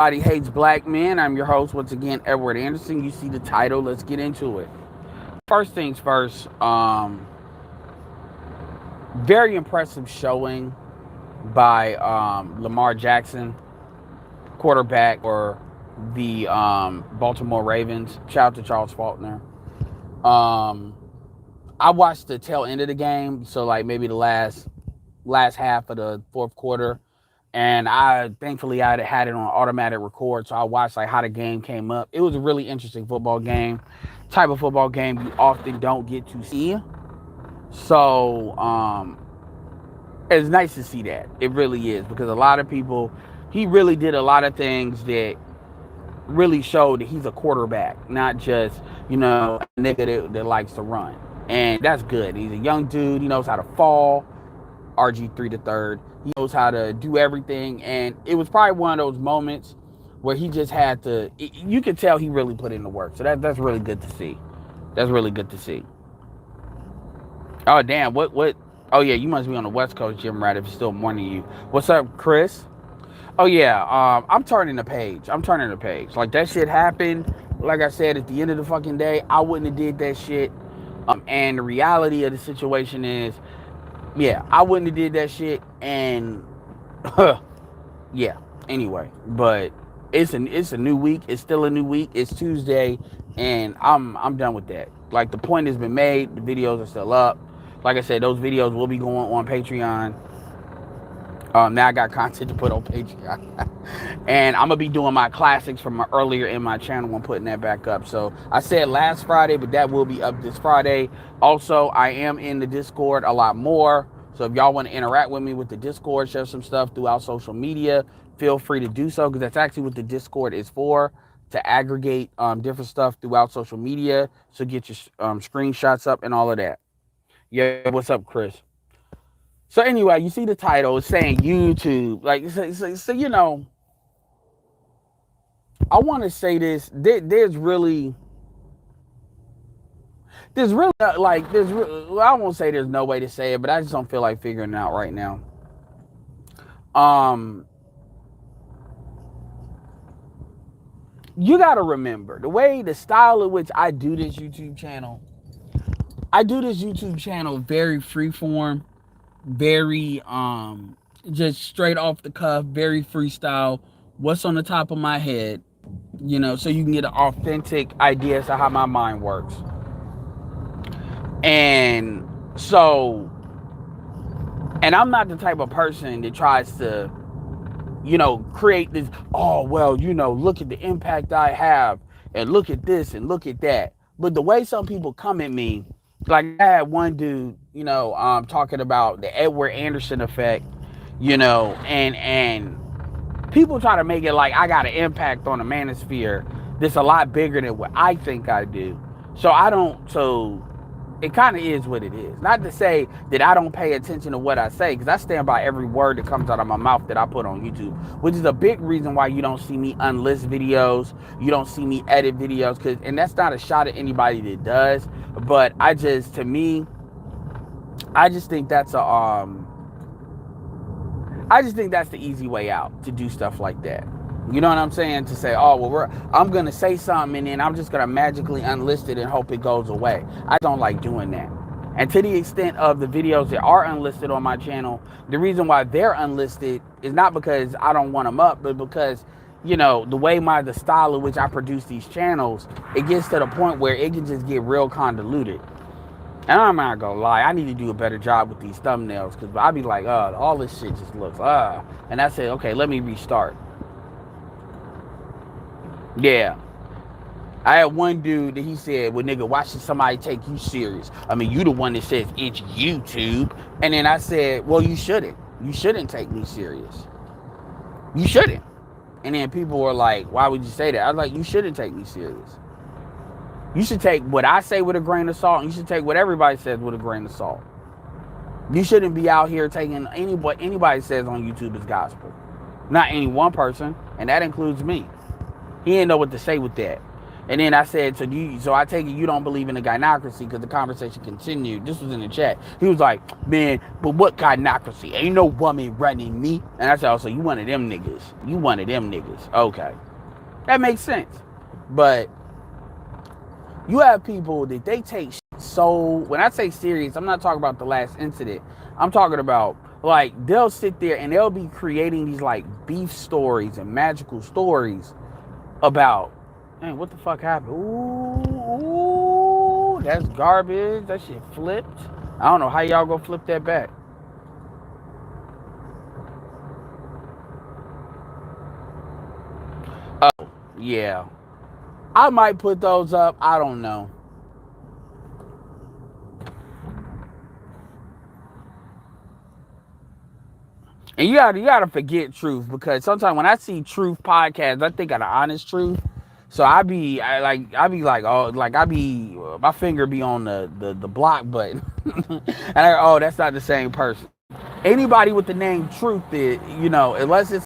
Everybody Hates Black Men. I'm your host once again, Edward Anderson. You see the title. Let's get into it. First things first. Very impressive showing by Lamar Jackson, quarterback for the Baltimore Ravens. Shout out to Charles Faulkner. Um, I watched the tail end of the game, so like maybe the last half of the fourth quarter, and I thankfully I had it on automatic record, so I watched like how the game came up. It was a really interesting football game, type of football game you often don't get to see. So it's nice to see that. It really is, because a lot of people, he really did a lot of things that really showed that he's a quarterback, not just, a nigga that likes to run. And that's good. He's a young dude. He knows how to fall. RG3 the third. He knows how to do everything. And it was probably one of those moments where he just had to, you could tell he really put in the work. So that's really good to see. That's really good to see. Oh, damn. What? Oh, yeah, you must be on the West Coast, Jim Rat, if it's still morning you. What's up, Chris? Oh, yeah, I'm turning the page. Like, that shit happened. Like I said, at the end of the fucking day, I wouldn't have did that shit. And the reality of the situation is, yeah, I wouldn't have did that shit. And, yeah, anyway. But it's a new week. It's still a new week. It's Tuesday. And I'm done with that. Like, the point has been made. The videos are still up. Like I said, those videos will be going on Patreon. Now I got content to put on Patreon. And I'm going to be doing my classics from earlier in my channel and putting that back up. So I said last Friday, but that will be up this Friday. Also, I am in the Discord a lot more. So if y'all want to interact with me with the Discord, share some stuff throughout social media, feel free to do so, because that's actually what the Discord is for, to aggregate different stuff throughout social media. So get your screenshots up and all of that. Yeah, what's up, Chris? So anyway, you see the title, it's saying YouTube. Like, so I want to say this. There's really, I won't say there's no way to say it, but I just don't feel like figuring it out right now. You got to remember, the style in which I do this YouTube channel very freeform, very just straight off the cuff, very freestyle, what's on the top of my head, so you can get an authentic idea as to how my mind works. And so, and I'm not the type of person that tries to, create this, look at the impact I have, and look at this and look at that. But the way some people come at me, like I had one dude, talking about the Edward Anderson effect, and people try to make it like I got an impact on the manosphere that's a lot bigger than what I think I do. So it kind of is what it is. Not to say that I don't pay attention to what I say, because I stand by every word that comes out of my mouth that I put on YouTube, which is a big reason why you don't see me unlist videos, you don't see me edit videos, and that's not a shot at anybody that does, but I just think that's the easy way out to do stuff like that. You know what I'm saying? To say, I'm going to say something and then I'm just going to magically unlist it and hope it goes away. I don't like doing that. And to the extent of the videos that are unlisted on my channel, the reason why they're unlisted is not because I don't want them up, but because, the way the style in which I produce these channels, it gets to the point where it can just get real convoluted. And I'm not going to lie, I need to do a better job with these thumbnails, because I'll be like, all this shit just looks, and I say, okay, let me restart. Yeah. I had one dude that he said, well, nigga, why should somebody take you serious? I mean, you the one that says it's YouTube. And then I said, well, you shouldn't. You shouldn't take me serious. You shouldn't. And then people were like, why would you say that? I was like, you shouldn't take me serious. You should take what I say with a grain of salt, and you should take what everybody says with a grain of salt. You shouldn't be out here taking what anybody says on YouTube as gospel. Not any one person, and that includes me. He didn't know what to say with that. And then I said, so I take it you don't believe in the gynocracy, because the conversation continued. This was in the chat. He was like, man, but what gynocracy? Ain't no woman running me. And I said, oh, so you one of them niggas. You one of them niggas. Okay. That makes sense. But you have people that they take so, when I say serious, I'm not talking about the last incident. I'm talking about, like, they'll sit there and they'll be creating these, like, beef stories and magical stories about, man, what the fuck happened? Ooh, that's garbage. That shit flipped. I don't know how y'all gonna flip that back. Oh, yeah. I might put those up. I don't know. And you gotta forget Truth, because sometimes when I see Truth podcasts, I think of the Honest Truth. So I be like, oh, like my finger be on the block button, and oh, that's not the same person. Anybody with the name Truth, unless it's